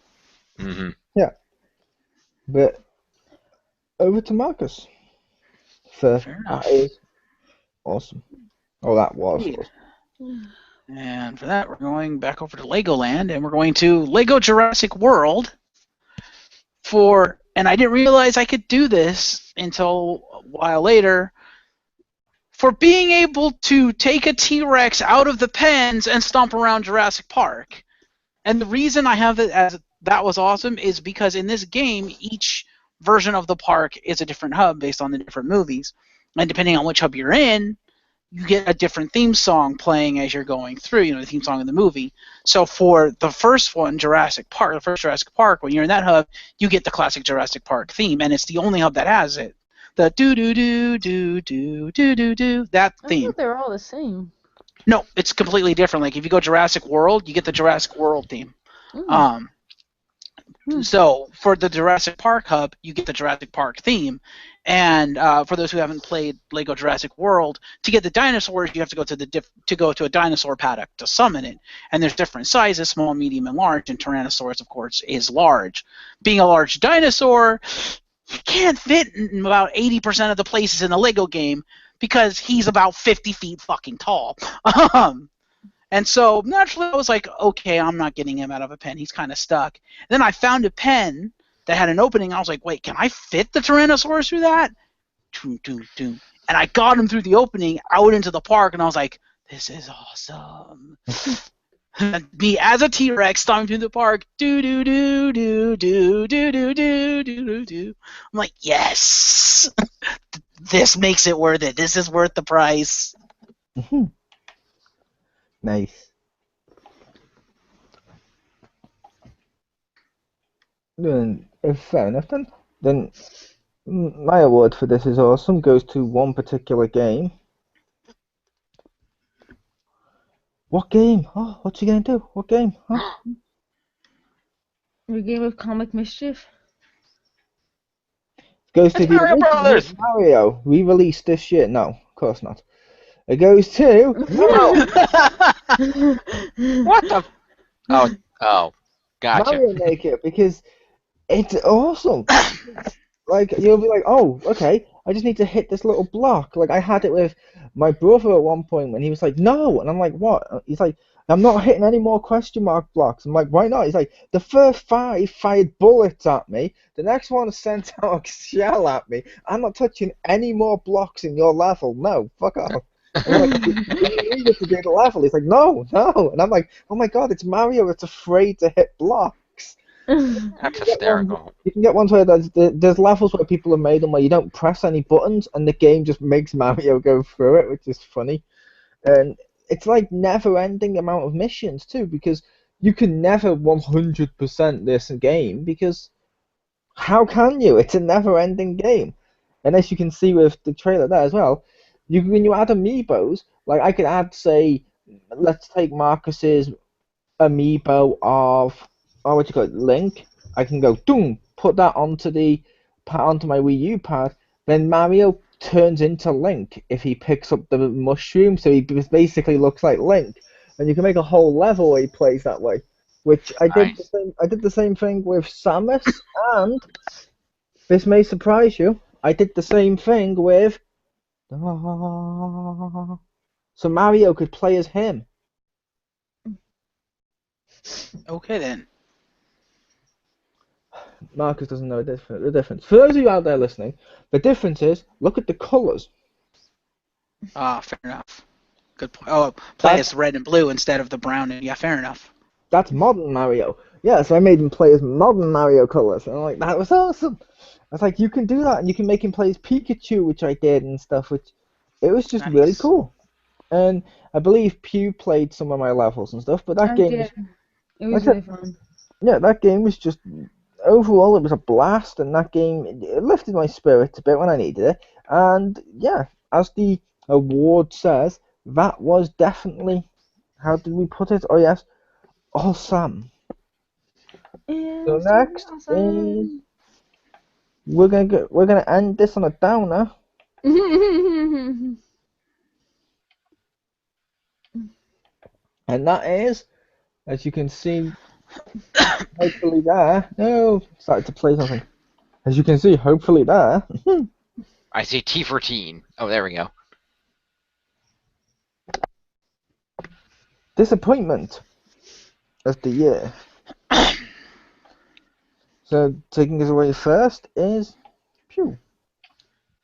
Mm-hmm. But over to Marcus. For Fair enough. that is awesome. Oh, that was Indeed. awesome. And for that, we're going back over to Legoland, and we're going to Lego Jurassic World. And I didn't realize I could do this until a while later. For being able to take a T-Rex out of the pens and stomp around Jurassic Park. And the reason I have it as that was awesome is because in this game, each version of the park is a different hub based on the different movies. And depending on which hub you're in, you get a different theme song playing as you're going through, the theme song of the movie. So for the first one, Jurassic Park, the first Jurassic Park, when you're in that hub, you get the classic Jurassic Park theme, and it's the only hub that has it. The do-do-do-do-do-do-do-do, that I theme. thought they were all the same. No, it's completely different. Like if you go Jurassic World, you get the Jurassic World theme. So for the Jurassic Park hub, you get the Jurassic Park theme. And for those who haven't played Lego Jurassic World, to get the dinosaurs, you have to go to a dinosaur paddock to summon it. And there's different sizes: small, medium, and large. And Tyrannosaurus, of course, is large. Being a large dinosaur, he can't fit in about 80% of the places in the Lego game because he's about 50 feet fucking tall. And so naturally I was like, okay, I'm not getting him out of a pen. He's kind of stuck. And then I found a pen that had an opening. I was like, wait, can I fit the Tyrannosaurus through that? And I got him through the opening out into the park, and I was like, this is awesome. Me as a T-Rex stomping through the park, do-do-do-do-do-do-do-do-do-do. I'm like, yes! This makes it worth it. This is worth the price. Nice. Then, if fair enough, then my award for this is awesome goes to one particular game. What game? Oh, what's you gonna do? What game? Huh? Your game of comic mischief? Goes to It's the Mario original Brothers! Mario, re-released this year. No, of course not. It goes to What the? Oh, gotcha. Mario Maker because it's awesome. Like you'll be like, oh, okay, I just need to hit this little block. Like I had it with my brother at one point when he was like, no, and I'm like, what? He's like, I'm not hitting any more question mark blocks. I'm like, why not? He's like, the first 5 fired bullets at me. The next one sent out a shell at me. I'm not touching any more blocks in your level. No, fuck off. I'm like, you need it to do the level. He's like, no. And I'm like, oh my god, it's Mario. It's afraid to hit blocks. That's hysterical. You can get ones where there's levels where people have made them where you don't press any buttons and the game just makes Mario go through it, which is funny. And it's like never-ending amount of missions too, because you can never 100% this game because how can you? It's a never-ending game. And as you can see with the trailer there as well, when you add amiibos, like I could add, say, let's take Marcus's amiibo of what you call it, Link. I can go put that onto my Wii U pad. Then Mario turns into Link if he picks up the mushroom, so he basically looks like Link. And you can make a whole level where he plays that way. Which I did the same. I did the same thing with Samus, and this may surprise you. I did the same thing with. So Mario could play as him. Okay then. Marcus doesn't know the difference. For those of you out there listening, the difference is look at the colours. Fair enough. Good point. Oh, play as red and blue instead of the brown. Yeah, fair enough. That's modern Mario. Yeah, so I made him play as modern Mario colours. And I'm like, that was awesome. I was like, you can do that, and you can make him play as Pikachu, which I did and stuff, which it was just really cool. And I believe Pew played some of my levels and stuff, but that game did. It was really fun. Yeah, that game was just overall, it was a blast, and that game it lifted my spirits a bit when I needed it. And yeah, as the award says, that was definitely, how did we put it? Oh yes, awesome. So It's next is awesome. we're gonna end this on a downer, and that is, as you can see, hopefully there. No, started to play something. As you can see, hopefully there. I see T for teen. Oh, there we go. Disappointment of the year. So taking us away first is Pew.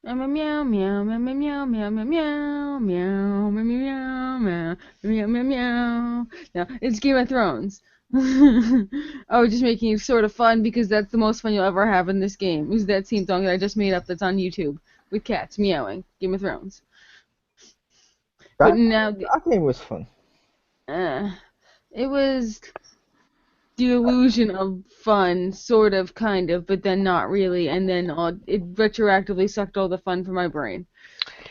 Meow meow meow meow meow meow meow meow meow meow meow meow meow meow meow. No, it's Game of Thrones. I was just making it sort of fun because that's the most fun you'll ever have in this game. Is that theme song that I just made up that's on YouTube with cats meowing. Game of Thrones. But That now, that game was fun. it was the illusion of fun, sort of, kind of, but then not really, and then it retroactively sucked all the fun from my brain,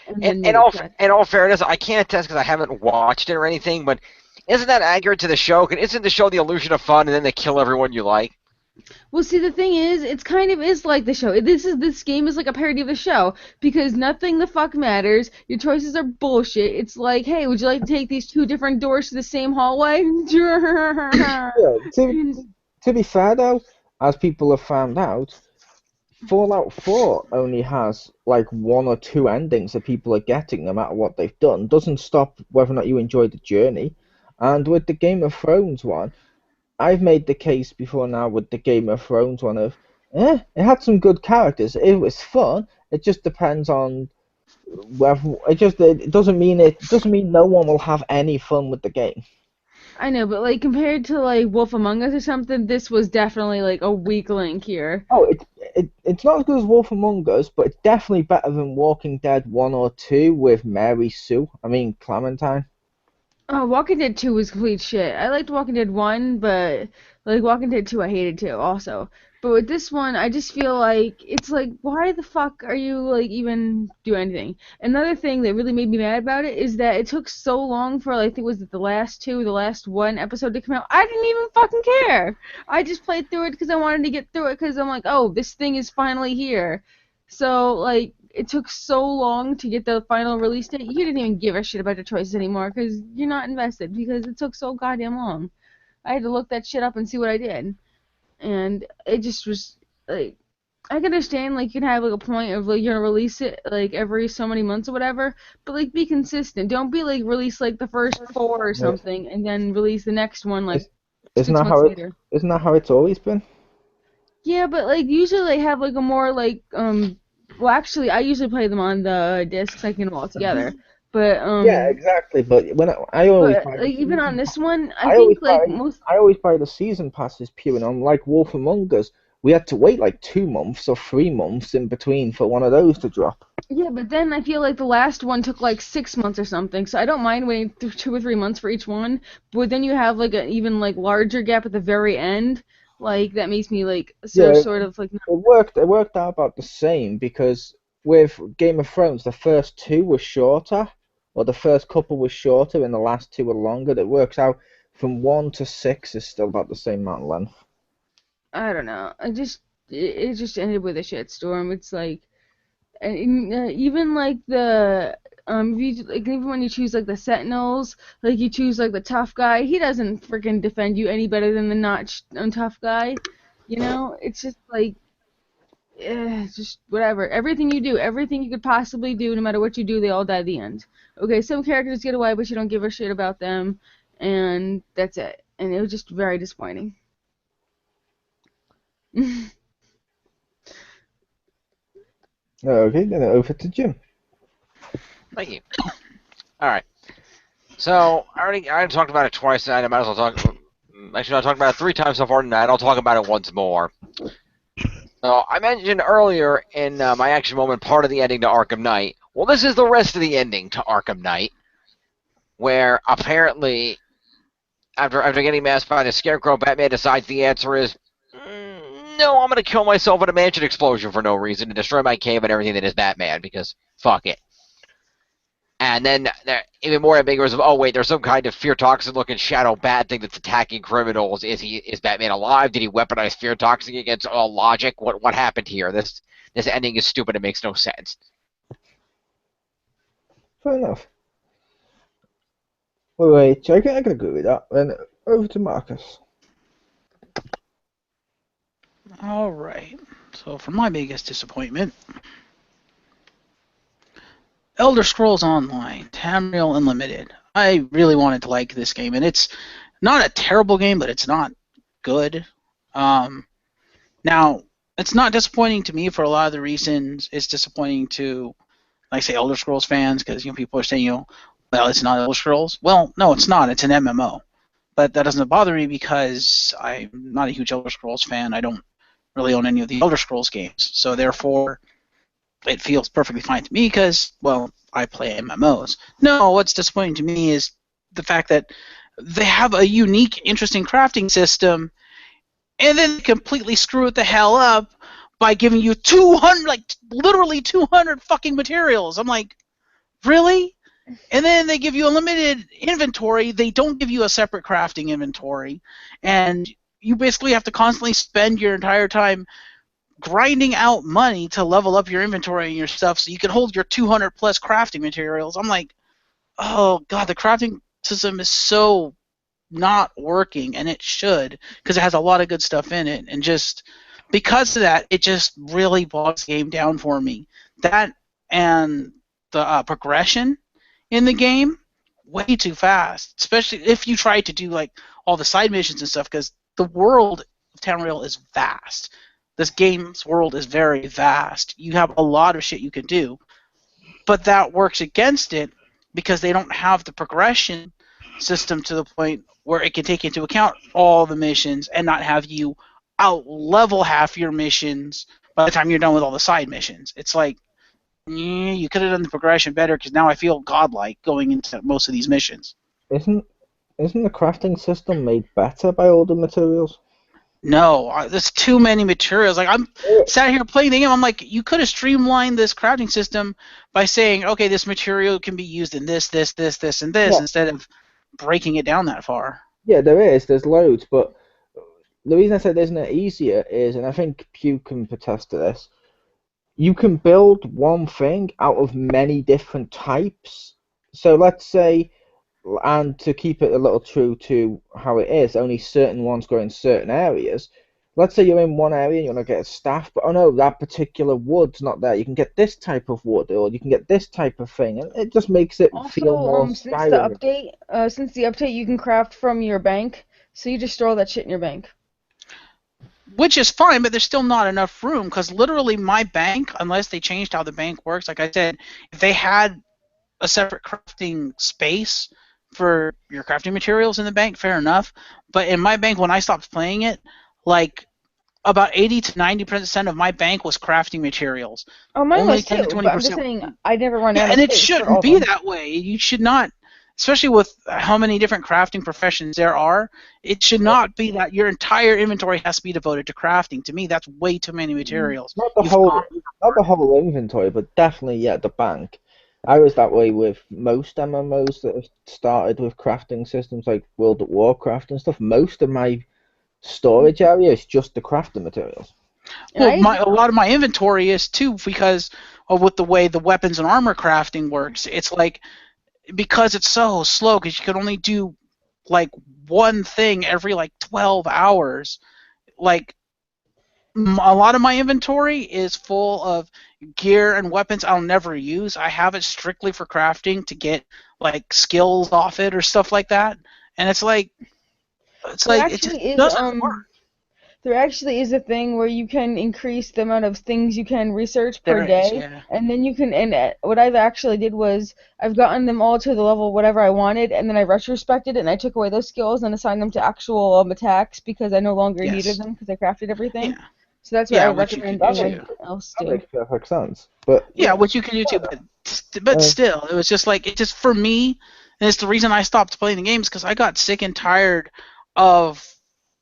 and then made it sad. In all fairness, I can't attest because I haven't watched it or anything, but isn't that accurate to the show? Isn't the show the illusion of fun and then they kill everyone you like? Well, see, the thing is, it's kind of is like the show. This game is like a parody of the show because nothing the fuck matters. Your choices are bullshit. It's like, hey, would you like to take these two different doors to the same hallway? Yeah, to be fair though, as people have found out, Fallout 4 only has like one or two endings that people are getting no matter what they've done. Doesn't stop whether or not you enjoy the journey. And with the Game of Thrones one, I've made the case before now with the Game of Thrones one of, it had some good characters. It was fun. It just depends on whether it doesn't mean no one will have any fun with the game. I know, but like compared to like Wolf Among Us or something, this was definitely like a weak link here. Oh, it's not as good as Wolf Among Us, but it's definitely better than Walking Dead 1 or 2 with Mary Sue. I mean Clementine. Oh, Walking Dead 2 was complete shit. I liked Walking Dead 1, but like Walking Dead 2 I hated too also. But with this one, I just feel like it's like why the fuck are you like even do anything? Another thing that really made me mad about it is that it took so long for like I think was it the last one episode to come out. I didn't even fucking care. I just played through it because I wanted to get through it because I'm like, "Oh, this thing is finally here." So like it took so long to get the final release date. You didn't even give a shit about the choices anymore because you're not invested because it took so goddamn long. I had to look that shit up and see what I did, and it just was like I can understand like you can have like a point of like you're gonna release it like every so many months or whatever, but like be consistent. Don't be like release like the first four or Yes. something and then release the next one like Is- Isn't 6 months later. isn't that how it's always been? Yeah, but like usually they have like a more like well actually I usually play them on the discs I can all together. But Yeah, exactly. But I always buy the like even on season this one I I always think like most I always buy the season passes pure, and unlike Wolf Among Us, we had to wait like 2 months or 3 months in between for one of those to drop. yeah, but then I feel like the last one took like 6 months or something, so I don't mind waiting 2 or 3 months for each one. But then you have like an even like larger gap at the very end, like that makes me like so Yeah, sort of like it worked out about the same because with Game of Thrones, the first two were shorter, or the first couple were shorter, and the last two were longer. That works out from 1 to 6 is still about the same amount of length. I don't know. It just ended with a shitstorm. It's like and even like the if you, like even when you choose like the Sentinels, like you choose like the tough guy, he doesn't freaking defend you any better than the not tough guy. You know, it's just like just whatever. Everything you do, everything you could possibly do, no matter what you do, they all die at the end. Okay, some characters get away, but you don't give a shit about them, and that's it. And it was just very disappointing. Okay, then over to Jim. Thank you. All right. So I already talked about it twice tonight. I might as well talk. Actually, I talked about it 3 times so far tonight. I'll talk about it once more. So I mentioned earlier in my action moment part of the ending to Arkham Knight. Well, this is the rest of the ending to Arkham Knight, where apparently after getting masked by the Scarecrow, Batman decides the answer is no, I'm going to kill myself in a mansion explosion for no reason and destroy my cave and everything that is Batman, because fuck it. And then even more ambiguous of, oh wait, there's some kind of fear toxin looking shadow bat thing that's attacking criminals. Is Batman alive? Did he weaponize fear toxin against all logic? What happened here? This ending is stupid. It makes no sense. Fair enough. Wait, I can agree with that. Then over to Marcus. All right. So for my biggest disappointment, Elder Scrolls Online, Tamriel Unlimited. I really wanted to like this game, and it's not a terrible game, but it's not good. Now, it's not disappointing to me for a lot of the reasons. It's disappointing to, like, say, Elder Scrolls fans, because people are saying, well, it's not Elder Scrolls. Well, no, it's not. It's an MMO. But that doesn't bother me because I'm not a huge Elder Scrolls fan. I don't really own any of the Elder Scrolls games. So therefore, it feels perfectly fine to me because, well, I play MMOs. No, what's disappointing to me is the fact that they have a unique, interesting crafting system, and then they completely screw it the hell up by giving you 200, literally 200 fucking materials. I'm like, really? And then they give you a limited inventory. They don't give you a separate crafting inventory, and you basically have to constantly spend your entire time grinding out money to level up your inventory and your stuff so you can hold your 200 plus crafting materials. I'm like, oh god, the crafting system is so not working, and it should, because it has a lot of good stuff in it, and just because of that, it just really bogs the game down for me. That and the progression in the game, way too fast, especially if you try to do all the side missions and stuff, because the world of Tamriel is vast. This game's world is very vast. You have a lot of shit you can do, but that works against it because they don't have the progression system to the point where it can take into account all the missions and not have you out-level half your missions by the time you're done with all the side missions. It's like, you could have done the progression better, because now I feel godlike going into most of these missions. Isn't the crafting system made better by all the materials? No, there's too many materials. I'm sat here playing the game. I'm like, you could have streamlined this crafting system by saying, okay, this material can be used in this, and this, Yeah. instead of breaking it down that far. Yeah, there is. There's loads, but the reason I said isn't it easier is, and I think Pew can attest to this, you can build one thing out of many different types. So let's say, and to keep it a little true to how it is, only certain ones go in certain areas. Let's say you're in one area and you want to get a staff, but oh no, that particular wood's not there. You can get this type of wood, or you can get this type of thing, and it just makes it feel more since the Skyrim. update, you can craft from your bank, so you just store all that shit in your bank. Which is fine, but there's still not enough room, because literally my bank, unless they changed how the bank works, like I said, if they had a separate crafting space for your crafting materials in the bank, fair enough. But in my bank, when I stopped playing it, about 80 to 90% of my bank was crafting materials. Oh, mine Only was 10 to too, 20%. but I'm just saying I never run out of and it space for all shouldn't of be them. that way. You should not, especially with how many different crafting professions there are, it should not be that your entire inventory has to be devoted to crafting. To me, that's way too many materials. Not the whole inventory, but definitely the bank. I was that way with most MMOs that have started with crafting systems like World of Warcraft and stuff. Most of my storage area is just the crafting materials. Well, a lot of my inventory is too, because of with the way the weapons and armor crafting works. It's because it's so slow, because you can only do one thing every 12 hours. A lot of my inventory is full of gear and weapons I'll never use. I have it strictly for crafting to get skills off it or stuff like that. And it just doesn't work. There actually is a thing where you can increase the amount of things you can research per There day, is, yeah. and then you can. And what I've actually did was I've gotten them all to the level whatever I wanted, and then I retrospected it and I took away those skills and assigned them to actual attacks because I no longer needed them because I crafted everything. Yeah. So that's what I would which recommend you can do anyone else do. That makes perfect sense. But which you can do too. But still, it was just it just for me, and it's the reason I stopped playing the games, because I got sick and tired of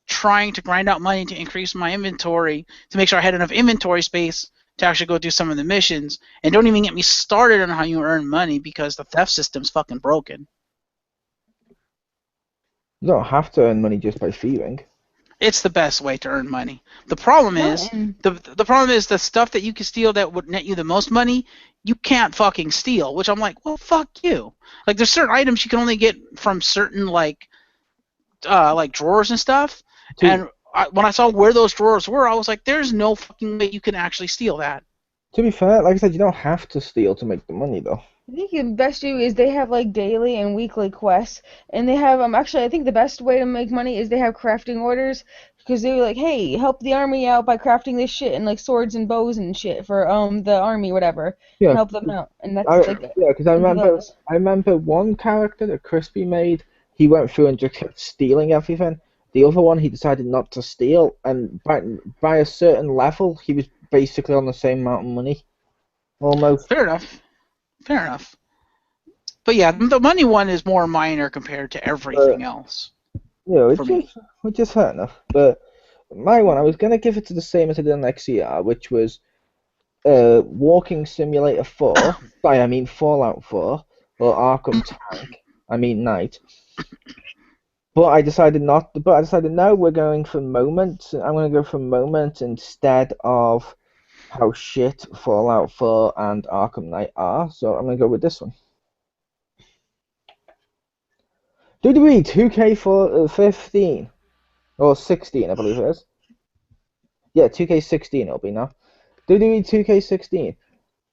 trying to grind out money to increase my inventory to make sure I had enough inventory space to actually go do some of the missions. And don't even get me started on how you earn money because the theft system's fucking broken. You don't have to earn money just by thieving. It's the best way to earn money. The problem No, is and the problem is the stuff that you can steal that would net you the most money, you can't fucking steal. Which I'm like, well, fuck you. Like there's certain items you can only get from certain like drawers and stuff. And when I saw where those drawers were, I was like, there's no fucking way you can actually steal that. To be fair, like I said, you don't have to steal to make the money, though. I think the best do is they have like daily and weekly quests, and they have actually I think the best way to make money is they have crafting orders because they're like, hey, help the army out by crafting this shit and like swords and bows and shit for the army whatever, Yeah, help them out, and that's like because I simple remember, as. I remember one character that Crispy made. He went through and just kept stealing everything. The other one, he decided not to steal, and by a certain level, he was basically on the same amount of money, almost. Fair enough. Fair enough. But yeah, the money one is more minor compared to everything else. You know, For me. which is fair enough. But my one, I was gonna give it to the same as I did on XCR, which was Walking Simulator 4. Sorry, I mean Fallout 4 or Arkham Tank. I mean Night. But I decided not. But I decided no, we're going for moments. I'm gonna go for moments instead of how shit Fallout 4 and Arkham Knight are. So I'm gonna go with this one. WWE 2K15 or 16, I believe it is. Yeah, 2K16 it'll be now. WWE 2K16.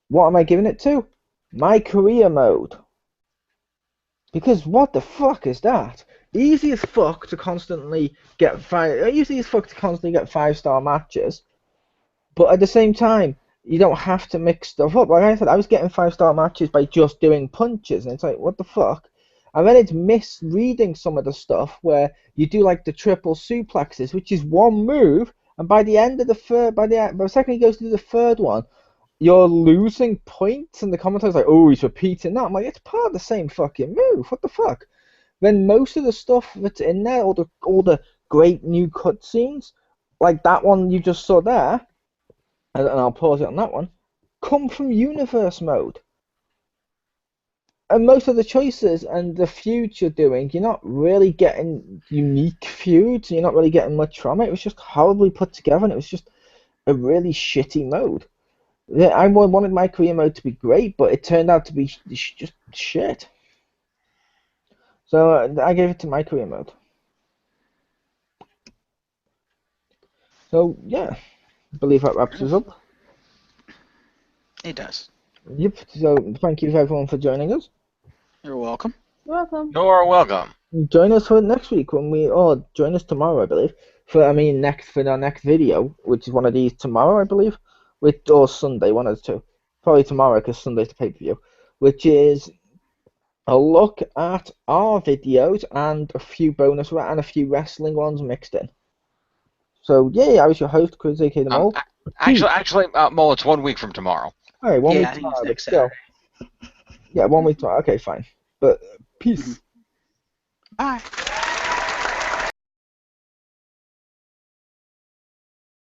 What am I giving it to? My career mode. Because what the fuck is that? Easy as fuck to constantly get easy as fuck to constantly get 5-star matches, but at the same time, you don't have to mix stuff up. Like I said, I was getting 5-star matches by just doing punches, and it's like, what the fuck? And then it's misreading some of the stuff where you do like the triple suplexes, which is one move, and by the end of by the second he goes to do the third one, you're losing points, and the commentator's like, oh, he's repeating that. I'm like, it's part of the same fucking move. What the fuck? Then most of the stuff that's in there, all the great new cutscenes, like that one you just saw there, and I'll pause it on that one, come from universe mode. And most of the choices and the feuds you're doing, you're not really getting unique feuds, you're not really getting much from it. It was just horribly put together, and it was just a really shitty mode. I wanted my career mode to be great, but it turned out to be just shit. So I gave it to my career mode. So yeah, I believe that wraps us up. It does. Yep. So thank you everyone for joining us. You're welcome. You're welcome. You're welcome. Join us for next week join us tomorrow, I believe. For our next video, which is one of these tomorrow, I believe, or Sunday, one of the two. Probably tomorrow because Sunday's the pay-per-view, which is a look at our videos and a few and a few wrestling ones mixed in. So yeah, I was your host, Chris A.K. The Mole. Actually, Mo, it's 1 week from tomorrow. All right, 1 week I think it's tomorrow, but next still. Saturday. Yeah, 1 week tomorrow. Okay, fine. But peace. Bye.